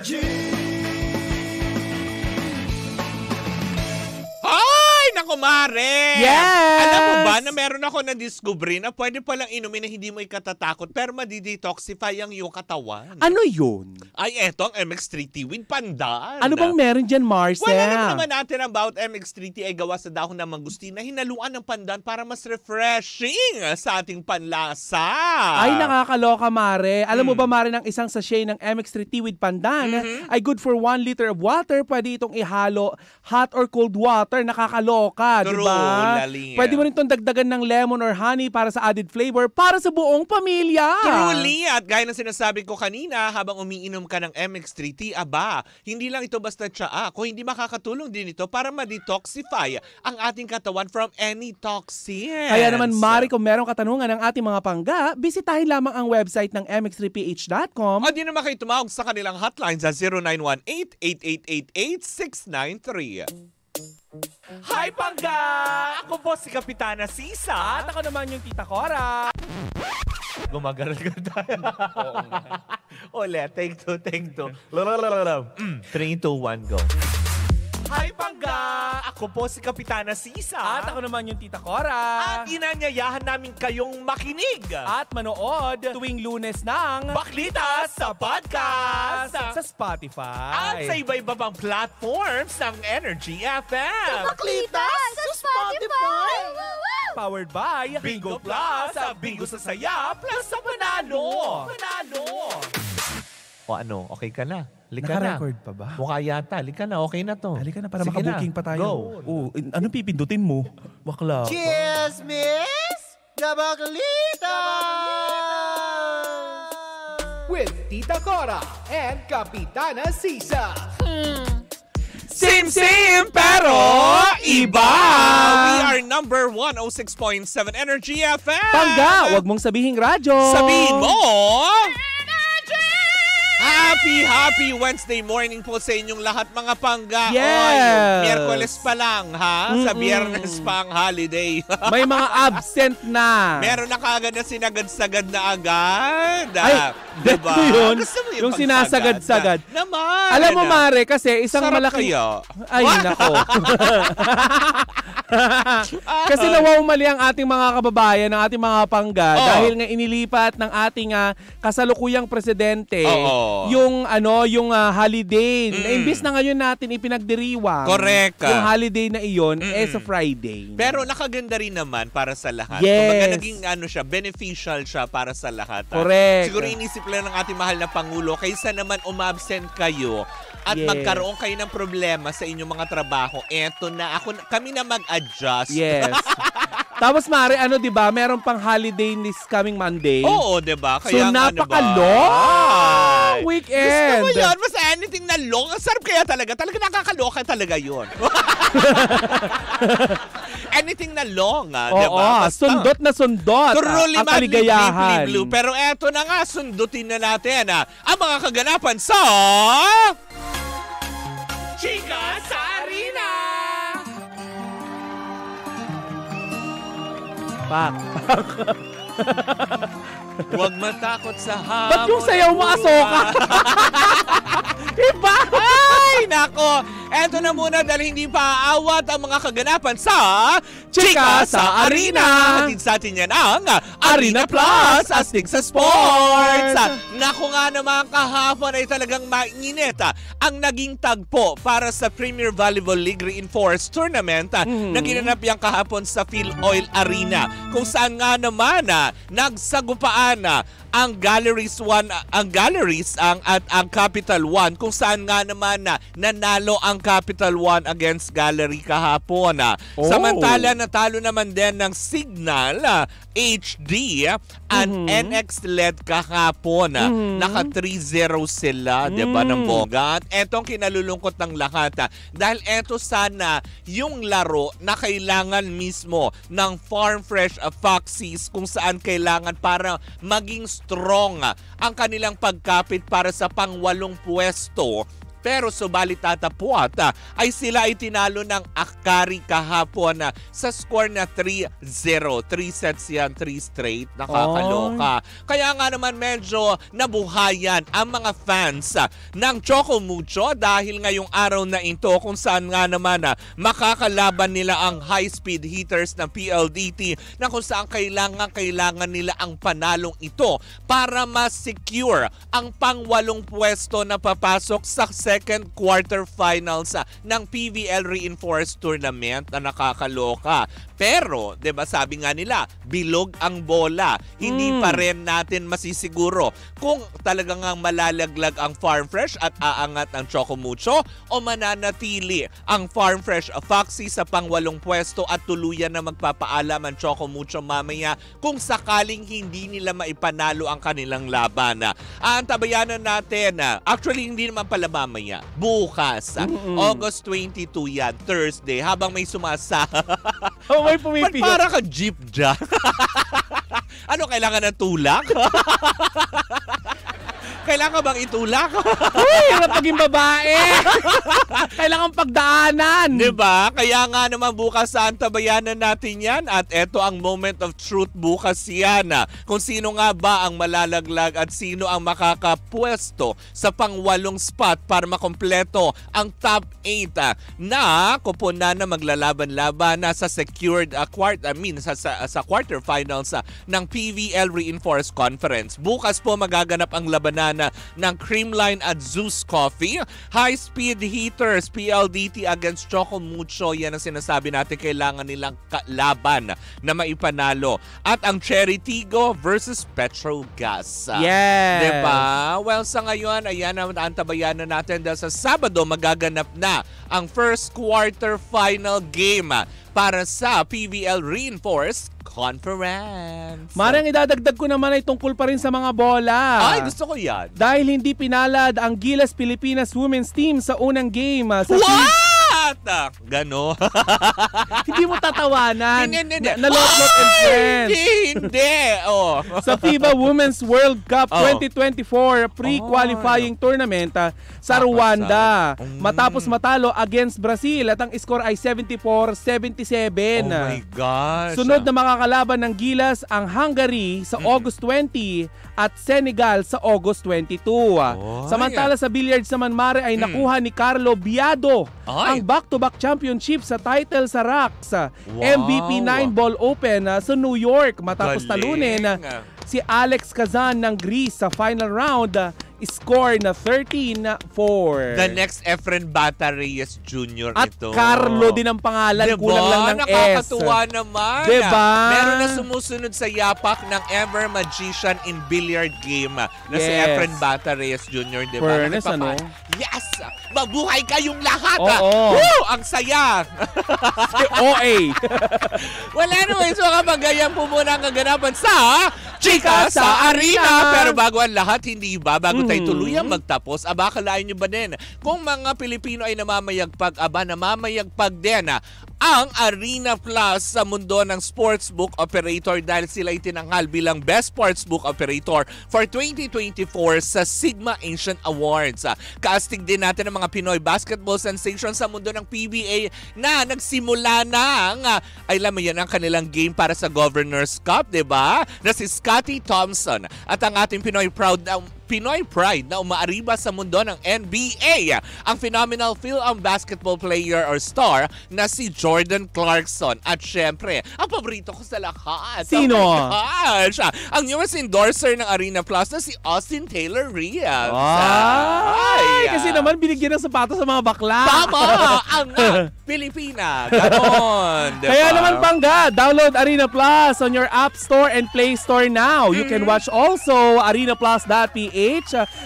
Energy! Naku, Mare! Yes! Alam mo ba na meron ako na-discover na pwede palang inumin na hindi mo ikatatakot pero madidetoxify ang iyong katawan? Ano yun? Ay, eto ang MX3T with pandan. Ano bang meron dyan, Marcel? Wala naman natin about MX3T ay gawa sa dahon ng mangustina, hinaluan ng pandan para mas refreshing sa ating panlasa. Ay, nakakaloka, Mare. Alam mo ba, Mare, ng isang sachet ng MX3T with pandan ay good for 1 liter of water. Pwede itong ihalo hot or cold water. Nakakaloka, di ba? Pwede mo rin itong dagdagan ng lemon or honey para sa added flavor para sa buong pamilya. Truly, at gaya ng sinasabi ko kanina, habang umiinom ka ng MX3T, aba, hindi lang ito basta tsaa. Kung hindi makakatulong din ito para ma-detoxify ang ating katawan from any toxins. Kaya naman, Mari, kung merong katanungan ng ating mga pangga, bisitahin lamang ang website ng mx3ph.com. O di naman kayo tumawag sa kanilang hotline sa 0918-8888-693. Hi, Pangga! Ako po si Kapitana Sisa. At ako naman yung Tita Cora. Gumagaral ka tayo. Ulit, take two. 3, 2, 1, go. Hi, Pangga! Ako po si Kapitana Sisa. At ako naman yung Tita Cora. At inanyayahan namin kayong makinig At manood tuwing Lunes ng Baklitas sa podcast sa Spotify. at sa iba-iba pang platforms ng Energy FM. Baklitas sa Spotify! Powered by Bingo Plus! Bingo sa saya plus sa panalo! O ano, okay ka na? Lika na. Naka-record pa ba? Mukha yata. Lika na, okay na to. Halika na para Sige makabuking na. pa tayo. Go. Anong pipindutin mo? Bakla. Cheers, miss! The Baklitas! With Tita Cora and Kapitana Sisa. Sim pero iba! We are number 106.7 Energy FM. Pangga, wag mong sabihing radyo. Sabihin mo! Happy Wednesday morning po sa inyong lahat, mga pangga. Yes! Miyerkules pa lang, ha? Sa Biyernes pa ang holiday. May mga absent na. Meron na kagad na sinagad-sagad na agad. Ay, diba? yun. Gusto mo Yung sinasagad-sagad. Naman. Alam mo, Mare, kasi isang Sarap malaking... kaya. Ay, nako. Kasi nawawmali ang ating mga kababayan, ang ating mga pangga, dahil nga inilipat ng ating kasalukuyang presidente yung holiday. Na imbis na ngayon natin ipinagdiriwang. Correct. Yung holiday na iyon sa Friday. Pero nakaganda rin naman para sa lahat. Yes. Kumbaga naging beneficial siya para sa lahat. Correct. Siguro inisip lang ng ating mahal na Pangulo, kaysa naman umabsent kayo at Yes. magkaroon kayo ng problema sa inyong mga trabaho. Eto na, kami na mag-adjust. Yes. Tapos Mare, di ba, meron pang holiday this coming Monday. Oo, diba? So Kaya napaka-long weekend. Gusto mo yun? Basta anything na long. Ang sarap kaya talaga. Talaga nakakaloka talaga yun. Anything na long, diba? Basta, sundot na sundot. truly ang kaligayahan. blue. Pero eto na nga, sundutin na natin ang mga kaganapan sa... Chika sa Arena! Pak. Huwag matakot sa hamon. Ba't yung sayaw mo asoka? Iba? Ay, nako. Eto na muna dahil hindi pa aawat ang mga kaganapan sa Chika sa Arena. Hatid sa atin yan ang Arena Plus, astig sa sports. Naku nga naman, kahapon ay talagang mainit ang naging tagpo para sa Premier Volleyball League Reinforced Tournament na ginanap yung kahapon sa Philoil Arena. Kung saan nga naman nagsagupaan ang Galleries at ang Capital One, kung saan nga naman nanalo ang Capital One against Gallery kahapon. Samantala natalo naman din ng Signal HD and NX LED kahapon. Naka 3-0 sila, 'di ba, ng bongga. At etong kinalulungkot ng lahat dahil eto sana yung laro na kailangan mismo ng Farm Fresh Foxies, kung saan kailangan para maging strong ang kanilang pagkapit para sa pang-8 pwesto Pero subalit tatapwat ay sila ay tinalo ng Akari kahapon sa score na 3-0. 3 sets yan, 3 straight. Nakakaloka. Kaya nga naman medyo nabuhayan ang mga fans ng Choco Mucho dahil ngayong araw na ito kung saan nga naman makakalaban nila ang high-speed hitters ng PLDT na kung saan kailangan nila ang panalong ito para ma-secure ang pang-8 pwesto na papasok sa second quarterfinals ng PVL Reinforced Tournament na nakakaloka. Pero, 'di ba sabi nga nila, bilog ang bola. Hindi pa rin natin masisiguro kung talagang malalaglag ang Farm Fresh at aangat ang Choco Mucho o mananatili ang Farm Fresh Foxy sa pang-8 pwesto at tuluyan na magpapaalam ang Choco Mucho mamaya kung sakaling hindi nila maipanalo ang kanilang laban. Antabayanan natin, actually hindi naman pala mamaya, bukas, August 22 yan, Thursday, habang may sumasa. May pumipigil. Para ka jeep dyan. Ano, kailangan ng tulak? Kailangan bang itulak? Uy, hirap maging babae. Kailangan pagdaanan. Diba? Kaya nga naman bukas sa antabayanan natin yan. At eto ang moment of truth bukas yan. Kung sino nga ba ang malalaglag at sino ang makakapwesto sa pang-8 spot para makompleto ang top 8 na kupunan na maglalaban-laban na sa secured sa quarterfinals ng PVL Reinforced Conference. Bukas po magaganap ang labanan ng Creamline at Zeus Coffee. High-speed hitters, PLDT against Choco Mucho. Yan ang sinasabi natin, kailangan nilang laban na maipanalo. At ang Cherry Tigo versus Petrogas. Yes. Diba? Well, sa ngayon, ayan ang antabayanan natin dahil sa Sabado magaganap na ang first quarter final game para sa PVL Reinforced Conference. Marang idadagdag ko naman ay tungkol pa rin sa mga bola. Ay, gusto ko yan. Dahil hindi pinalad ang Gilas Pilipinas Women's Team sa unang game. What? Gano? Hindi mo tatawanan. Hindi. Nalot-lot and friends. Hindi. Oh. Sa FIBA Women's World Cup 2024 pre-qualifying tournament sa Rwanda. Matapos matalo against Brazil at ang score ay 74-77. Oh my gosh. Sunod na makakalaban ng Gilas ang Hungary sa August 20 at Senegal sa August 22. Samantala sa billiards naman, Mare, ay nakuha ni Carlo Biado ang back-to-back championship sa title sa RACS MVP 9-ball Open sa New York matapos talunin si Alex Kazan ng Greece sa final round. Score na 13-4. The next Efren Bata Reyes Jr. At ito. Carlo din ang pangalan, diba? Kulang lang ng Nakakatuwa S. naman. Diba? Meron na sumusunod sa yapak ng ever magician in billiard game na si Efren Bata Reyes Jr. Diba? Fairness, ano? Yes! Mabuhay kayong lahat! Oo. Woo! Ang saya! Si OA. Well, anyways, mga pagayang po muna ang kaganapan sa Chika sa Arena! Pero bago ang lahat, hindi ba? Bago tayo tuluyang magtapos, kalain nyo ba din? Kung mga Pilipino ay namamayagpag, namamayagpag din ang Arena Plus sa mundo ng sportsbook operator dahil sila itinanghal bilang Best Sportsbook Operator for 2024 sa Sigma Asian Awards. Kaastig din natin ang mga Pinoy basketball sensation sa mundo ng PBA na nagsimula ng, ay alam mo yan, ang kanilang game para sa Governor's Cup, diba? Na si Scottie Thompson at ang ating Pinoy Pride na umaariba sa mundo ng NBA, ang phenomenal Phil-Am basketball player or star na si Jordan Clarkson. At syempre, ang paborito ko sa lahat. Sino? Oh my gosh! Ang newest endorser ng Arena Plus na si Austin Taylor Reyes. Ay, kasi naman binigyan ng sapatos sa mga bakla. Tama! Ang Pilipina. Ganon. Diba? Kaya naman bangga, download Arena Plus on your App Store and Play Store now. You can watch also arenaplus.ph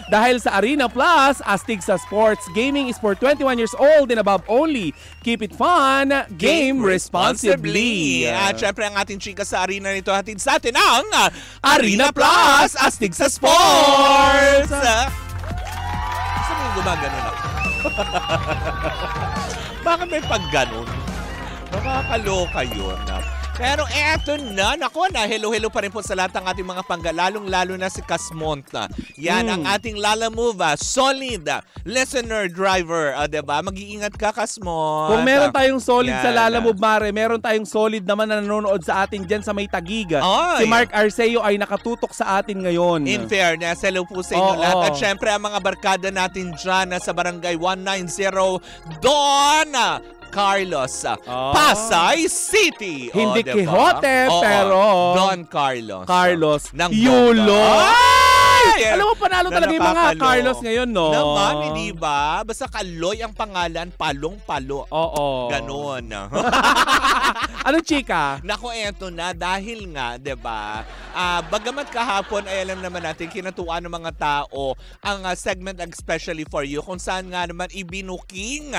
dahil sa Arena Plus, astig sa sports. Gaming is for 21 years old and above only. Keep it fun, game responsibly. At syempre ang ating chika sa arena nito hatid sa atin ang Arena Plus, astig sa sports! Gusto mo yung gumagano na? Bakit may pagganon? Nakakaloka yun. Pero eto na, naku na, hello pa rin po sa lahat ng ating mga lalong-lalo na si Kasmont. Yan, ang ating Lala Move, solid listener driver, diba? Mag-iingat ka, Kasmont. Kung meron tayong solid Yan. sa Lala Move, Mare, meron tayong solid naman na nanonood sa atin dyan sa may Taguig. Ay. Si Mark Arceo ay nakatutok sa atin ngayon. In fairness, hello po sa inyo Oo. lahat. At syempre, ang mga barkada natin dyan sa Barangay 190 Don Carlos, Pasay City. Hindi diba? Quixote, Oo. pero Don Carlos. Carlos ng Yulo. Ay! Alam mo, panalo Na talaga yung mga napakalo. Carlos ngayon, no? Naman, hindi ba? Basta Kaloy ang pangalan, palong-palo. Oo. Ganon. Anong chika? Nako, eto na. Dahil nga, 'di ba? Bagamat kahapon ay alam naman natin kinatuan ng mga tao ang segment especially for you kung saan nga naman ibinuking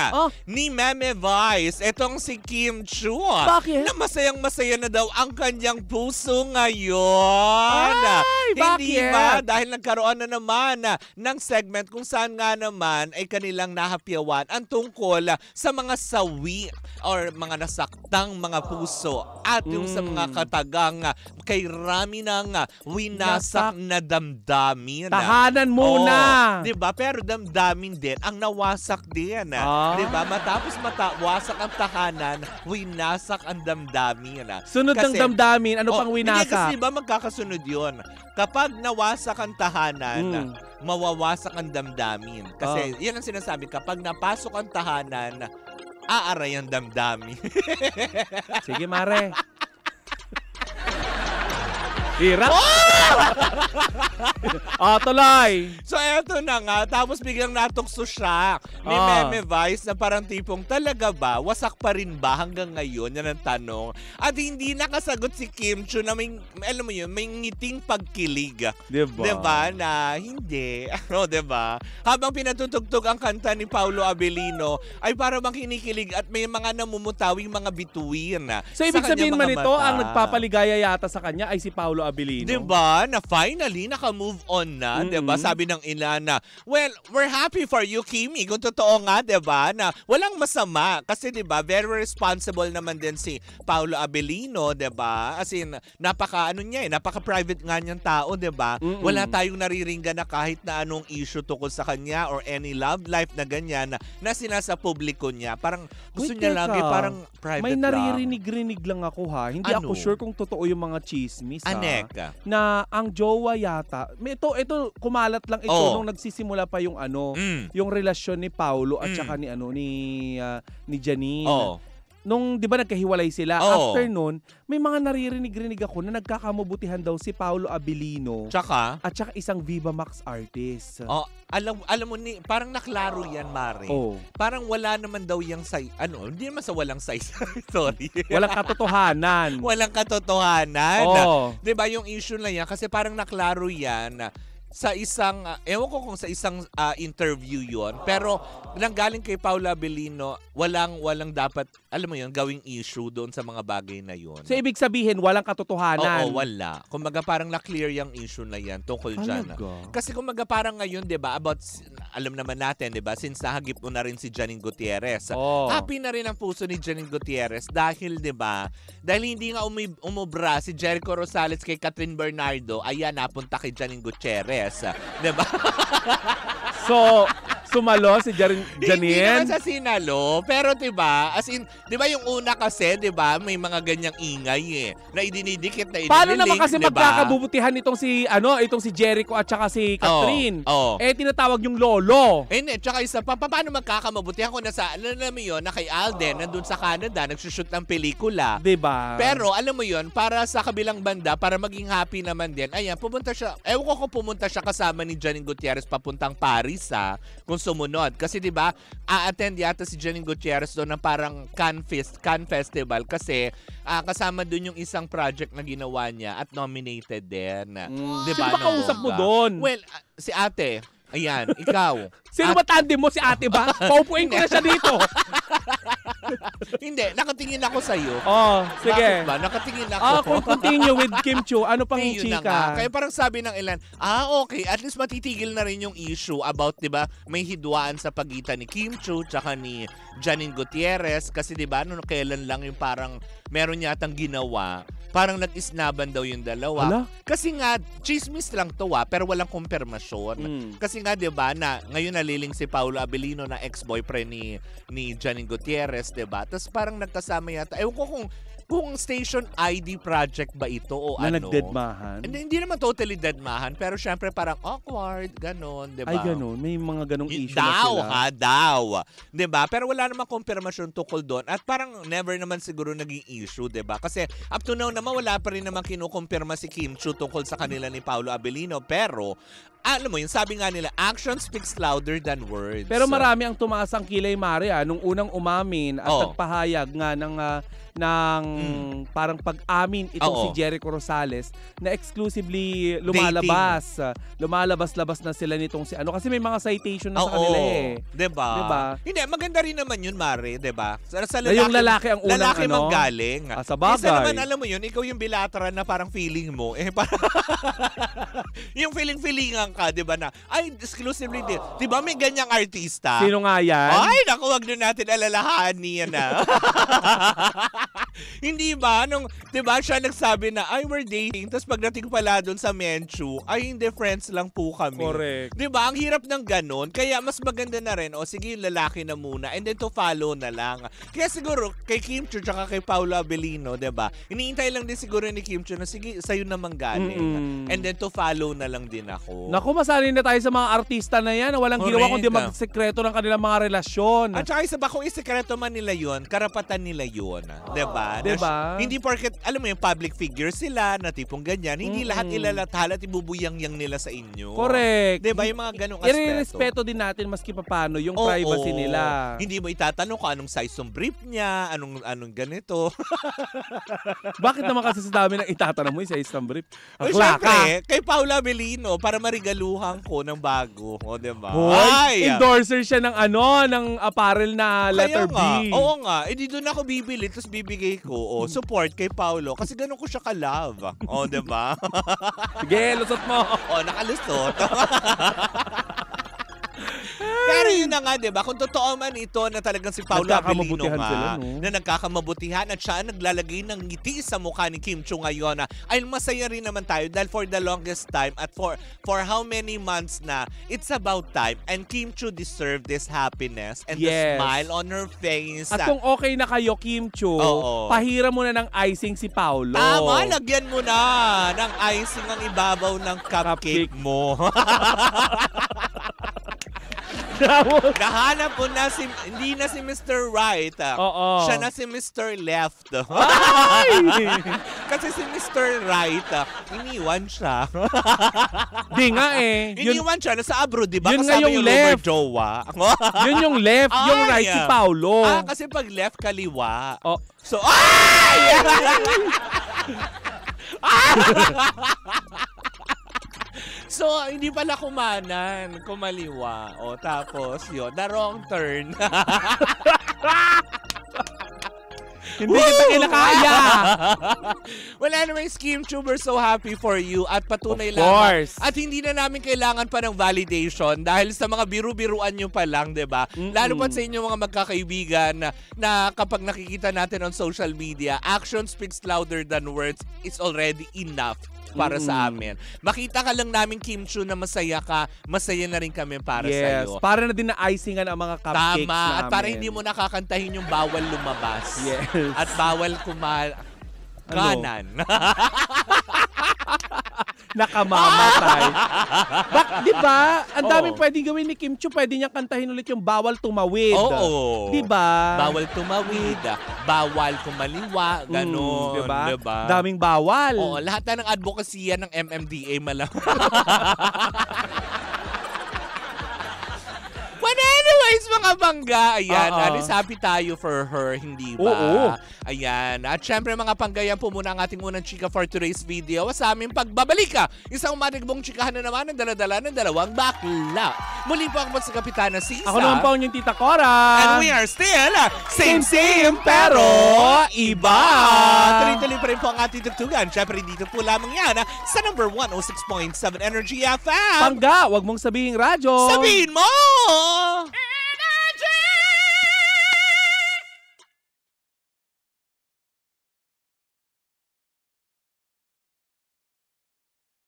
ni Meme Vice etong si Kim Chu. Bakit? Na masayang-masaya na daw ang kanyang puso ngayon. Ay, Hindi bakit? ba? Dahil nagkaroon na naman ng segment kung saan nga naman ay kanilang nahapyawan ang tungkol sa mga sawi or mga nasaktang mga puso at yung sa mga katagang kay rami ng winasak na damdamin. Tahanan muna. Oo, 'di ba? Pero damdamin din ang nawasak din. 'Di ba? Matapos wasak ang tahanan, winasak ang damdamin. Sunod ng Kasi- damdamin, ano pang Hindi, kasi winasa? diba magkakasunod yun. Kapag nawasak ang tahanan, mawawasak ang damdamin. Kasi yan ang sinasabi, kapag napasok ang tahanan, aaray ang damdamin. Sige, Mare. Hirap. Tuloy. So eto na nga, tapos biglang natukso siya ni Meme Vice na parang tipong talaga ba, wasak pa rin ba hanggang ngayon? Yan ang tanong. At hindi nakasagot si Kim Chu na may, alam mo yun, may ngiting pagkilig. Diba? Diba? Na hindi. Ano, diba? Habang pinatutugtog ang kanta ni Paulo Abelino, ay para bang kinikilig at may mga namumutawing mga bituin. So, ibig sa sabihin kanyang man mga ito, mata. ang nagpapaligaya yata sa kanya ay si Paulo Abilino. Diba? Na finally, naka-move on na. Diba? Sabi ng ina na, well, we're happy for you, Kimi. Kung totoo nga, diba? Na walang masama. Kasi diba, very responsible naman din si Paulo Abelino, diba? As in, napaka-private nga niyang tao, diba? Wala tayong nariringgan na kahit na anong issue tukol sa kanya or any love life na ganyan na sinasa publiko niya. Parang gusto Wait, niya teka. lagi parang private May lang. naririnig-rinig lang ako ha. Hindi Ano? ako sure kung totoo yung mga chismis ha. Anek. Na ang jowa yata, ito kumalat lang ito Oh. nung nagsisimula pa yung yung relasyon ni Paulo at saka ni ni Janine. Oh. Nung 'di ba nagkahiwalay sila, Oo. after nun, may mga naririnig-rinig ako na nagkakamabutihan daw si Paulo Abilino Tsaka, at saka isang Viva Max artist. alam mo ni parang naklaro yan, Mare. Oh. Parang wala naman daw yung hindi naman sa walang size. Sorry. Walang katotohanan. Walang katotohanan. Oh. 'Di ba yung issue na yan kasi parang naklaro yan sa isang ewan ko kung sa isang interview yon, pero nanggaling kay Paula Abelino, walang dapat, alam mo yun, gawing issue doon sa mga bagay na yun. So ibig sabihin walang katotohanan. Oo, wala. Kumbaga parang na-clear yung issue na yan tungkol dyan. Talaga? Kasi kumbaga parang ngayon, 'di ba, about alam naman natin, 'di ba, since nahagip mo na rin si Janine Gutierrez. Oh. Happy na rin ang puso ni Janine Gutierrez dahil 'di ba, dahil hindi nga umubra si Jericho Rosales kay Catherine Bernardo, ayan napunta kay Janine Gutierrez, 'di ba? So, sumalo si Hindi Janine. naman sa sinalo, pero 'di ba, as in, 'di ba yung una kasi, 'di ba, may mga ganyang ingay na idinidikit na idiniling, Paano naman kasi 'di ba? magkakabubutihan itong si Jericho at saka si Catherine? Oo. Eh tinatawag yung lolo. Tsaka isa pa, paano magkakamabutihan kung nasa, alam mo yun, na kay Alden, nandun sa Canada, nagsushoot ng pelikula. 'Di ba? Pero alam mo yun, para sa kabilang banda, para maging happy naman din, ayan, pumunta siya, ewan ko kung pumunta siya kasama ni Janine Gutierrez papuntang Paris, kung sumunod. Kasi 'di ba, a-attend yata si Janine Gutierrez doon ng parang Cannes Festival kasi kasama doon yung isang project na ginawa niya at nominated din. 'Di ba? Sino ba kausap mo doon? Well, si ate. Ayan, ikaw. Sino ba tandem mo? Si ate ba? Paupuin ko na siya dito. Hindi, nakatingin ako sa'yo. Oh, sige. Bakit ba? Nakatingin ako. Continue with Kim Chu. Ano pang Yun na nga. chika? Kaya parang sabi ng ilan, okay, at least matitigil na rin yung issue about, di ba, may hidwaan sa pagitan ni Kim Chu tsaka ni Janine Gutierrez kasi di ba, noong kailan lang yung parang meron yatang ginawa, parang nag-isnaban daw yung dalawa. Hala? Kasi nga, chismis lang to pero walang kumpirmasyon. Kasi nga, di ba, na ngayon naliling si Paolo Abilino na ex-boyfriend ni Janine Gutierrez, di ba? Tapos parang nagkasama yata. Ewan ko kung station ID project ba ito o Na ano. nagdeadmahan? Hindi naman totally deadmahan, pero syempre parang awkward, ganon, di ba? Ay, ganun. May mga ganong issue Daw, na sila. daw. 'Di ba? Pero wala namang kumpirmasyon tukol doon at parang never naman siguro naging issue, 'di ba? Kasi up to now naman wala pa rin namang kinukumpirma si Kim Chu tungkol sa kanila ni Paolo Abilino, pero alam mo yun, sabi nga nila, action speaks louder than words. Pero marami ang tumaas ang kilay, Mare, nung unang umamin at nagpahayag nga ng parang pag-amin itong si Jericho Rosales na exclusively lumalabas. Lumalabas-labas na sila nitong si ano. Kasi may mga citation na sa kanila eh. Diba? Diba? Hindi, maganda rin naman yun, Mare, diba? Sa Na yung lalaki ang unang lalaki manggaling. Sa bagay. Isa naman, alam mo yun, ikaw yung bilateral na parang feeling mo. Parang yung feeling-feelingan ka, diba na, ay, exclusively din. Diba may ganyang artista? Sino nga yan? Ay, naku, wag na natin alalahanin yan Hindi ba? Diba siya nagsabi na, ay, we're dating. Tapos pagdating pala doon sa Menchu, ay, hindi, friends lang po kami. Correct. Diba? Ang hirap ng ganon. Kaya mas maganda na rin, sige, yung lalaki na muna. And then to follow na lang. Kaya siguro, kay Kim Chu tsaka kay Paolo Abilino, diba? Iniintay lang din siguro ni Kim Chu na, sige, sa'yo naman galing. And then to follow na lang din ako. Naku, masanay na tayo sa mga artista na yan na walang ginawa kundi magsekreto ng kanilang mga relasyon. At saka isa ba, kung isekreto man nila yun, karapatan nila yun. Diba? Diba? Hindi porket, alam mo yung public figure sila, na tipong ganyan, hindi lahat ilalathala at ibubuyang-yang nila sa inyo. Correct. Diba? Yung mga ganong aspeto. I-respeto din natin maski paano yung privacy nila. Hindi mo itatanong kung anong size ng brief niya, anong ganito. Bakit naman kasi sa dami ng itatanong mo yung size ng brief? Siyempre, kay Paula Abilino, para marigaluhan ko ng bago. O, diba? Hoy, endorser siya ng ng apparel na letter B. Oo nga. Di doon ako bibili, tapos bibigay ko. Support kay Paulo. Kasi ganun ko siya ka-love. O, diba? Sige, lusot mo. Nakalusot. Pero yun na nga, diba? Kung totoo man ito na talagang si Paolo Abilino nga, na nagkakamabutihan at siya naglalagay ng ngiti sa mukha ni Kim Chu ngayon, ay masaya rin naman tayo dahil for the longest time at for how many months na, it's about time and Kim Chu deserved this happiness and the smile on her face. At kung okay na kayo, Kim Chu, pahira mo na ng icing si Paolo. Tama, lagyan mo na ng icing ang ibabaw ng cupcake mo. Nahanap po na hindi na si Mr. Right. Siya na si Mr. Left. Kasi si Mr. Right, iniwan siya. Di nga Iniwan siya, nasa abroad, di ba? Yun nga yung left. Yun yung left, yung right si Paolo. Kasi pag left, kaliwa. So, So, hindi pala kumanan, kumaliwa. Tapos yun, the wrong turn. Hindi kita kinakaya. Well, anyway, Kim Chu, we're so happy for you at patunay of course. Lang. At hindi na namin kailangan pa ng validation dahil sa mga biru-biruan nyo pa lang, diba? Lalo pa sa inyo mga magkakaibigan na kapag nakikita natin on social media, action speaks louder than words. It's already enough para sa amin. Makita ka lang namin, Kim Chu, na masaya ka, masaya na rin kami para sa'yo. Yes, para na din na icingan ang mga cupcakes namin. At para hindi mo nakakantahin yung bawal lumabas. Yes. At bawal kanan. Nakamamatay. Di ba? Ang daming pwedeng gawin ni Kim Chu. Pwede niyang kantahin ulit yung bawal tumawid. Oo. Di ba? Bawal tumawid, bawal kumaliwa, gano'n. Diba? Daming bawal. Oo, lahat na ng advocacy ng MMDA malang. But anyways, mga pangga, ayan, Oo. happy tayo for her, hindi ba? Oo. Ayan. At syempre mga pangga, yan po muna ang ating unang chika for today's video. Sa aming pagbabalik isang madigbong chikahan na naman ng dala-dala ng dalawang bakla. Muli po ako po si Kapitana Sisa. Ako naman po ang yung Tita Cora. And we are still Same, pero iba. Tuloy-tuloy pa rin po ang ating tugtugan. Syempre dito po lamang yan sa number 106.7 Energy FM. Pangga, wag mong sabihing radyo. Sabihin mo!